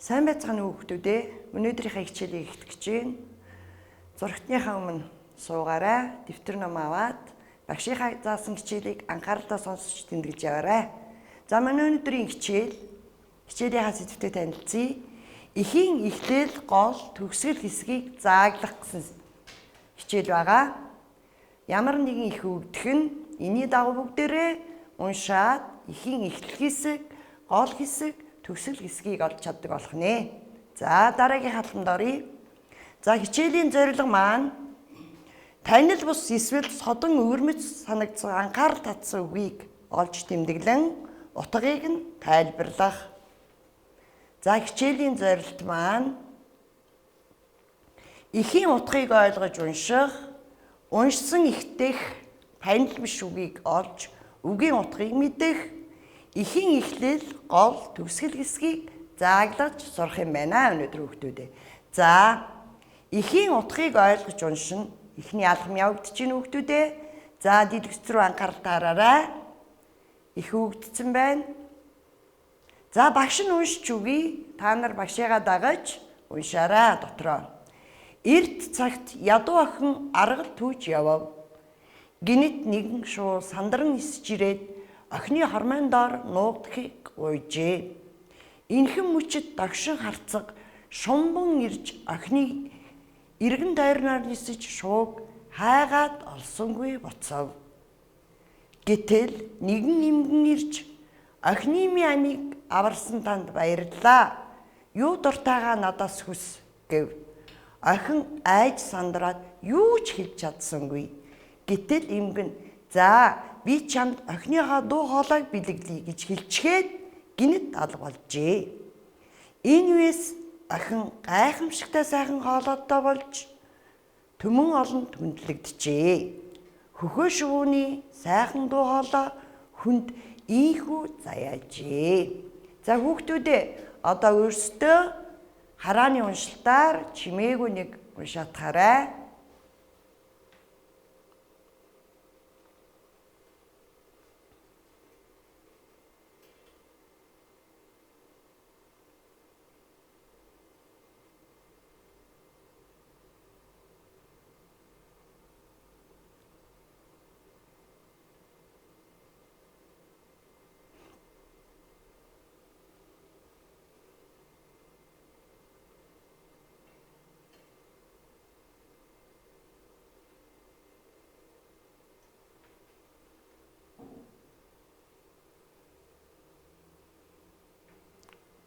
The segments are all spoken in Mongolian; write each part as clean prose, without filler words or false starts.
Сайн байцгаана уу хүүхдүүдээ. Өнөөдрийнхээ хичээлийг эхлэх гэж байна. Зурагтныхаа өмнө суугаарай, дэвтэр ном аваад багшийнхаа заасан хичээлийг анхааралтай сонсож тэмдэглэж яваарай. За манай өнөөдрийн хичээлийнхаа сэдвтэй танилцъя. Эхийн эхлэл, гол, төгсгөл хэсгийг зааглах гэсэн хичээл байгаа. Ямар нэгэн их өгдөх нь энэний дагуу бүгдээрээ уншаад эхийн эхлэл хэсэг, гол хэсэг, төгсгөл хэсгийг олж чаддаг болох нэ. За дараагийн хаалханд оръё. За хичээлийн зорилго маань танил бус эсвэл содон өвөрмөц санагдсан анхаарал татсан үгийг олж тэмдэглэн утгыг нь тайлбарлах. За хичээлийн зорилт маань эхийн утгыг ойлгож унших, уншсан эхдэх танил биш үгийг олж үгийн утгыг мэдэх, эхийн эхлэл, гол, төгсгөл хэсгийг зааглаж сурах юм байна өнөөдөр хүүхдүүдээ. За эхийн утгыг ойлгож уншина. Эхний алхам явагдаж байна хүүхдүүдээ. За дэлгэц рүү анхаарал таараарай. Их өгдсөн байна. За багш нь уншиж өгье. Та нар багшигаа дагаж уншаарай дотроо. Эрт цагт ядуу охин аргал түүж явав. Гинэт нэгэн шуу сандран нисэж ирээд охины хормойн доор нуугдахыг уйжээ. Инхэн мөчөд догшин харцаг шумбан ирж охины эргэн дайрнаар нисэж шууг хайгаад олсонгүй буцав. Гэтэл нэгэн эмгэн ирж охины минь амийг аварсан танд баярлалаа. Юу дуртайгаа надаас хүс гэв. Охин айж сандраад юу ч хэлж чадсангүй. Гэтэл эмгэн за би чамд охиныхоо дуу хоолойг бэлэглэе гэж хэлчихээд гинэт алга болжээ. Энэ үеэс охин гайхамшигтай сайхан хоолойтой болж төмөн олонд хүндлэгдэжээ. Хөхөө шувууны сайхан дуу хоолой хүнд ийхүү заяажээ. За хүүхдүүдээ одоо өөрсдөө харааны уншилтаар чимээгүй нэг уншаатахаарай.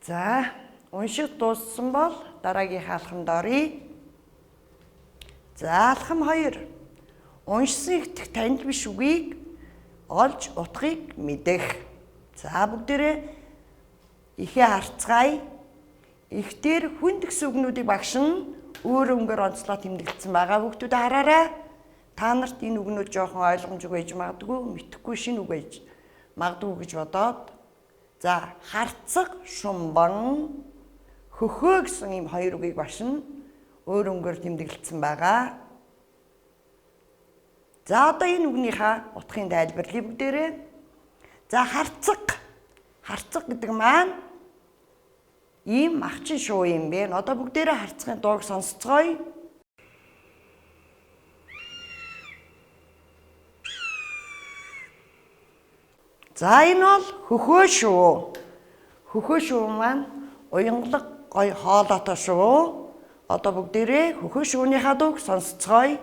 За, уншиж дууссан бол дараагийн хаалханд оръё. За, алхам 2. Уншсан эхдэх танил биш үгийг олж утгыг мэдэх. За, бүгдээрээ ихээ харцгаая. Ихтэр хүнд гэсэн үгнүүдийг багш нь өөр өнгөөр онцлоо тэмдэглэсэн байгаа. Хүүхдүүдээ хараарай. Та нарт энэ үгнүүд жоохон ойлгомжгүй байж магадгүй, мэдэхгүй шинэ үг байж магадгүй гэж бодоод за харцаг, шумбан, хөхөө гэсэн ийм хоёр үгийг багш нь өөр өнгөөр тэмдэглэсэн байгаа. За одоо энэ үгнийхээ утгын тайлбарлая бүгдээрээ. За харцаг. Харцаг гэдэг маань ийм махчин шуу юм бэ. Одоо бүгдээрээ харцагын дууг сонсцгоё. За энэ бол хөхөө шүү. Хөхөө шүү маань уянгалаг гой хоолойтой шүү. Одоо бүгдээрээ хөхөө шүүнийхаа дууг сонсцгоё.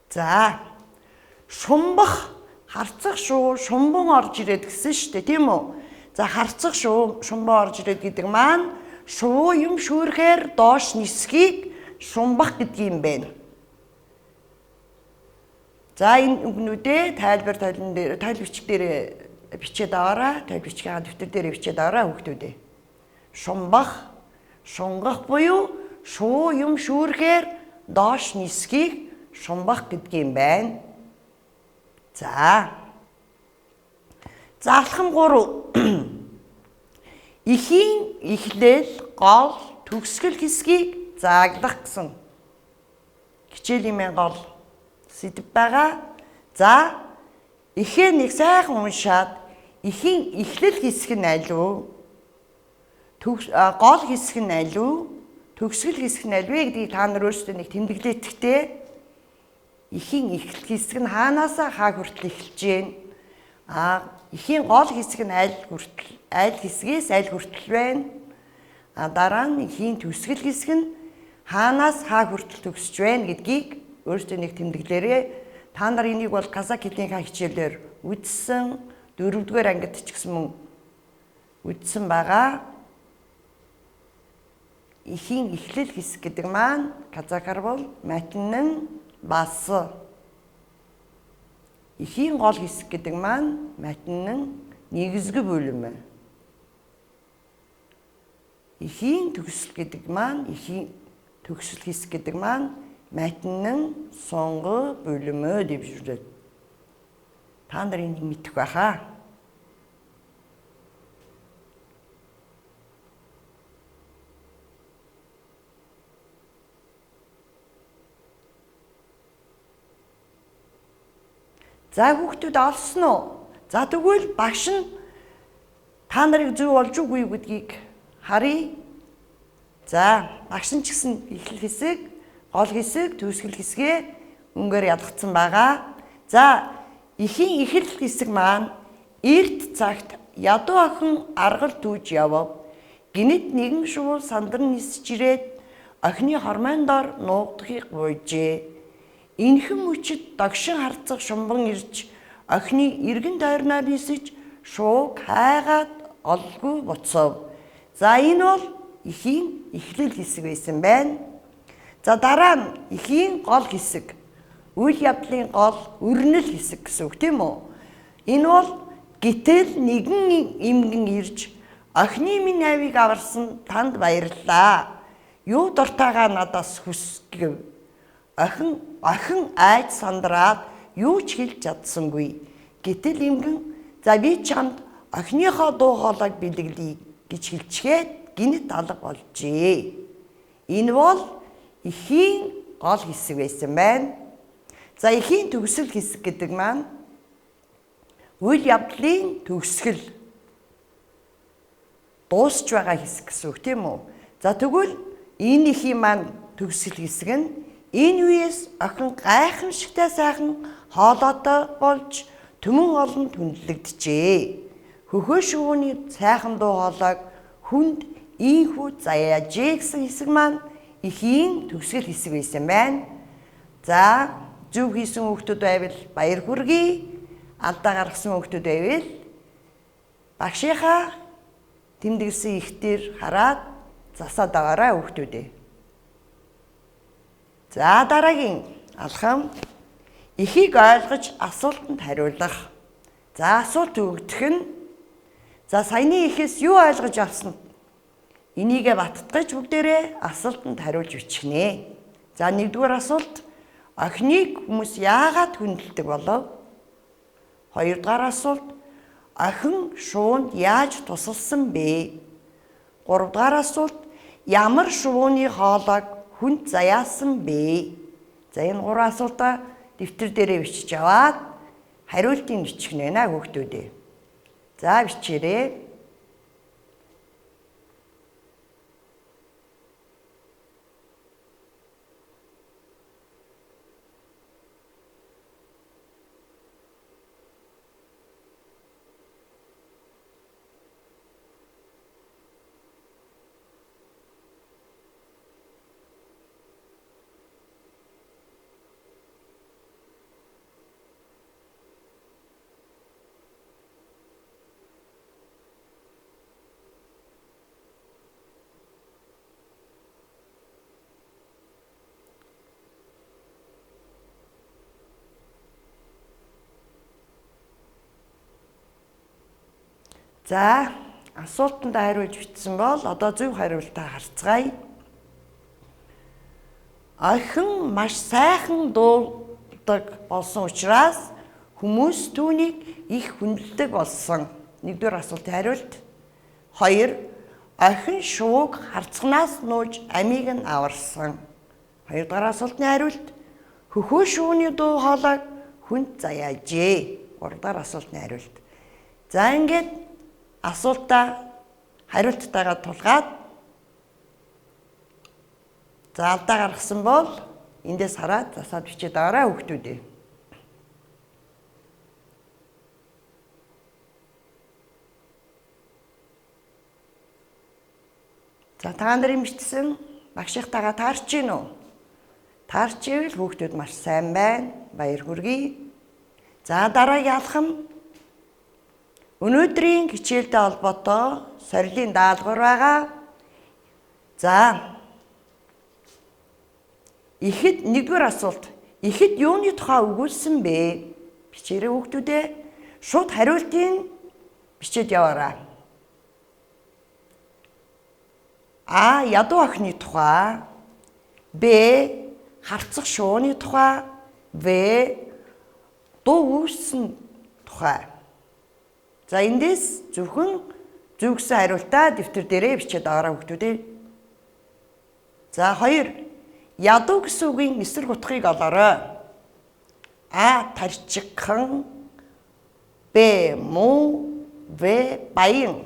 За шумбах, харцах шүү, шумбан орж ирээд гэсэн шүү дээ, тийм үү? За харцах шүү, шумбан орж ирээд гэдэг маань шувуу юм шүүрхээр доош нисхийг шумбах гэдэг юм байна. За энэ үгнүүдээ тайлбар бичиг дээр бичээд аваарай. Тайлбар бичгийн дэвтэр дээр бичээд аваарай хүүхдүүдээ. Шумбах, шунгах буюу шувуу юм шүүрхээр доош нисхийг шумбах гэдэг юм байна. За алхам 3. Эхийн эхлэл, гол, төгсгөл хэсгийг зааглах гэсэн хичээлийн гол сэдв байгаа. За эхээ нэг сайхан уншаад эхийн эхлэл хэсэг нь аль вэ? Гол хэсэг нь аль вэ? Төгсгөл хэсэг нь аль вэ гэдгийг та нар өөрсдөө нэг тэмдэглээдэгтэй. Эхийн эхлэл хэсэг нь хаанаасаа хаа хүртэл эхэлж байна? Эхийн гол хэсэг нь аль хэсгээс аль хүртэл байна? Дараа нь эхийн төгсгөл хэсэг нь хаанаас хаа хүртэл төгсөж байна гэдгийг өөрсдөө нэг тэмдэглээрэй. Та нар энийг бол казак хэлнийхээ хичээлээр үзсэн, 4-р ангид ч гэсэн мөн үзсэн байгаа. Эхийн эхлэл хэсэг гэдэг маань казакаар бол матнэн бас. Эхийн гол хэсэг гэдэг маань матнэн нэгзгүү бүлэм. Эхийн төгсөл гэдэг маань төгсөл хэсэг гэдэг маань матнэн сонгоо бүлэмөө дэвшүүлээд. Та нар энийг мэдэх байхаа. За хүүхдүүд олсон уу? За тэгвэл багш нь та нарыг зөв олж үгүй гэдгийг харъя. За багш нь ч гэсэн эхлэл хэсэг, гол хэсэг, төгсгөл хэсгээ өнгөөр ялгцсан байгаа. За эхийн эхлэл хэсэг маань эрт цагт ядуу охин аргал түүж явав. Гинэт нэгэн шувуу сандар нисэж ирээд охины хормойн дор нуугдахыг гуйжээ. Инхэн мөчөд догшин харцах шумбан ирж охины эргэн тойрноо нисэж шууг хайгаад олгүй буцав. За энэ бол эхийн эхлэл хэсэг байсан байна. За дараа нь эхийн гол хэсэг. Үйл явдлын гол өрнөл хэсэг гэсэн үг тийм үү? Энэ бол гэтэл нэгэн эмгэн ирж охины минь авийг аварсан танд баярлалаа. Юу дуртайгаа надаас хүс гэв. Охин айж сандраад юу ч хэлж чадсангүй. Гэтэл эмгэн за би чамд охиныхоо дуу хоолойг бэлгэлье гэж хэлчихээд гинэт алга болжээ. Энэ бол эхийн гол хэсэг байсан байна. За эхийн төгсгөл хэсэг гэдэг маань үйл явдлын төгсгөл дуусч байгаа хэсэг гэсэн үг тийм үү? За тэгвэл энэ эхийн маань төгсгөл хэсэг нь энэ үеэс охин гайхамшигтай сайхан хоолойтой болж түмэн олон түнлэгдэжээ. Хөхөө шувууны сайхан дуу хоолойг хүнд ийхүү заяажээ гэсэн хэсэг маань эхийн төгсгөл хэсэг байсан байна. За зөв хийсэн хүүхдүүд байвал баяр хүргэе. Алдаа гаргасан хүүхдүүд байвал багшийнхаа тэмдэглэсэн ихтер хараад засаад байгаарай хүүхдүүдээ. За дараагийн алхам эхийг ойлгож асуултанд хариулах. За асуулт өгдөх нь за саяны эхээс юу ойлгож авсан? Энийгээ баттгаж бүгдээрээ асуултанд хариулж бичгэнэ. За 1-р асуулт охиныг хүмүүс яагаад хүндэлдэг болов? 2-р асуулт охин шувуунд яаж тусалсан бэ? 3-р асуулт ямар шувууны хоолойг хүнд заяасан бэ? За энэ 3 асуултаа дэвтэр дээрээ бичиж аваад хариултыг бичгэнэ хүүхдүүдээ. За бичээрэй. За асуултанд хариулж бичсэн бол одоо зөв хариултаа харцгаая. Охин маш сайхан дуулдаг болсон учраас хүмүүс түүнийг их хүндэлдэг болсон. 1-р асуултын хариулт. 2. Охин шууг харцганаас нууж амийг нь аварсан. 2-р асуултны хариулт. Хөхөө шууны дуу хоолойг хүнд заяажээ. 3 дахь асуултны хариулт. За ингээд асуултаа хариулттайгаа тулгаад за алдаа гаргасан бол эндээс хараад засаад бичээд байгаарай хүүхдүүдээ. За та нарын бичсэн багшийнхтайгаа таарч гин үү? Таарч ивэл хүүхдүүд маш сайн байна. Баяр хүргэе. За дараагийн алхам. Өнөөдрийн хичээлтэй холбоотой сорилын даалгавар байгаа. За ихэд нэгдүгээр асуулт. Ихэд юуны тухай өгүүлсэн бэ? Бичээрэй хүүхдүүдээ. Шууд хариултыг бичээд яваарай. А. Ядуу охины тухай. Б. Харцах шууны тухай. В. Дуу үүссэн тухай. За эндээс зөвхөн зөв гэсэн хариултаа дэвтэр дээрээ бичээд аваарай хүүхдүүдээ. За 2. Ядуу гэсэн үгийн эсрэг утгыг олоорой. А. Тарчигхан. Б. Муу. В. Баян.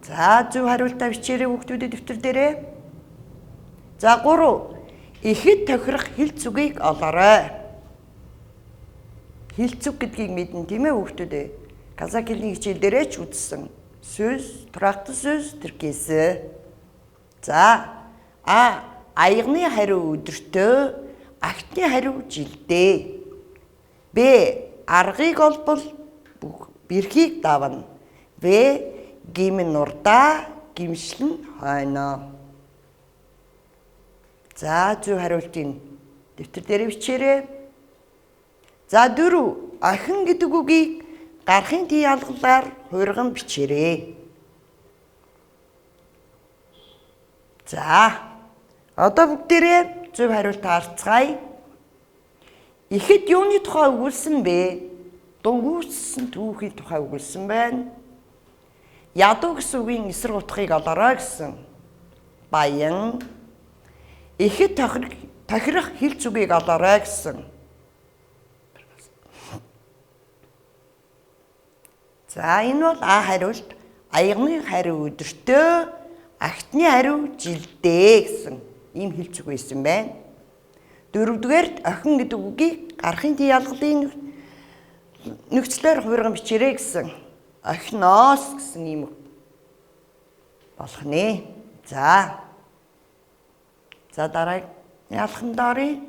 За зөв хариултаа бичээрэй хүүхдүүдээ дэвтэр дээрээ. За 3. Ихэд тохирох хэлц үгийг олоорой. Хэлц үг гэдгийг мэднэ тийм ээ хүүхдүүдээ. Казак хэлний хичээл дээрээ ч үзсэн. Сөз, трактор сөз, тіркесі. За А. Аягны хариу өдөртөө, агтны хариу жилдээ. Б. Аргыг олбол бэрхийг давна. В. Гимн нурдаа, гимшлэн хойноо. За зөв хариултыг дэвтэр дээр бичээрэй. За 4. Охин гэдэг үгийг гарахын тий алгалаар хуурган бичээрэй. За одоо бүгдээрээ зөв хариултаа харцгаая. Ихэд юуны тухай өгүүлсэн бэ? Дунгүйссэн түүхийн тухай өгүүлсэн байна. Ядуу гэсэн үгийн эсрэг утгыг олоорой гэсэн. Баян. Ихэд тохирох хэлц үгийг олоорой гэсэн. За энэ бол А хариулт. Аягны хариу өдөртөө, агтны хариу жилдээ гэсэн ийм хэлц үг байсан байна. 4-дүгээр охин гэдэг үгийг гарахын тий алгалын нөхцлөөр хуурган бичээрэй гэсэн. Охиноос гэсэн ийм болох нэ. За дараагийн алхамд оръё.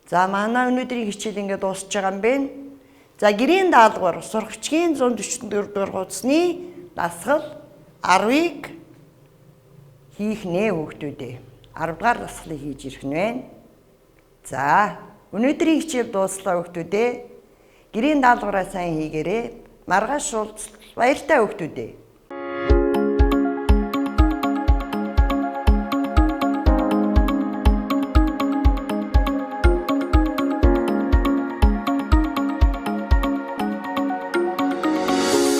За манай өнөөдрийн хичээл ингээд дуусч байгаа юм байна. За гэрийн даалгавар сурагчгийн 144 дугаар хуудасны дасгал 10-ыг хийх нэ хүүхдүүдээ. 10 дугаар дасгалыг хийж ирэх нь байна. За өнөөдрийн хичээл дууслаа хүүхдүүдээ. Гэрийн даалгавраа сайн хийгээрэй. Маргааш уулзлаа. Баяртай хүүхдүүдээ.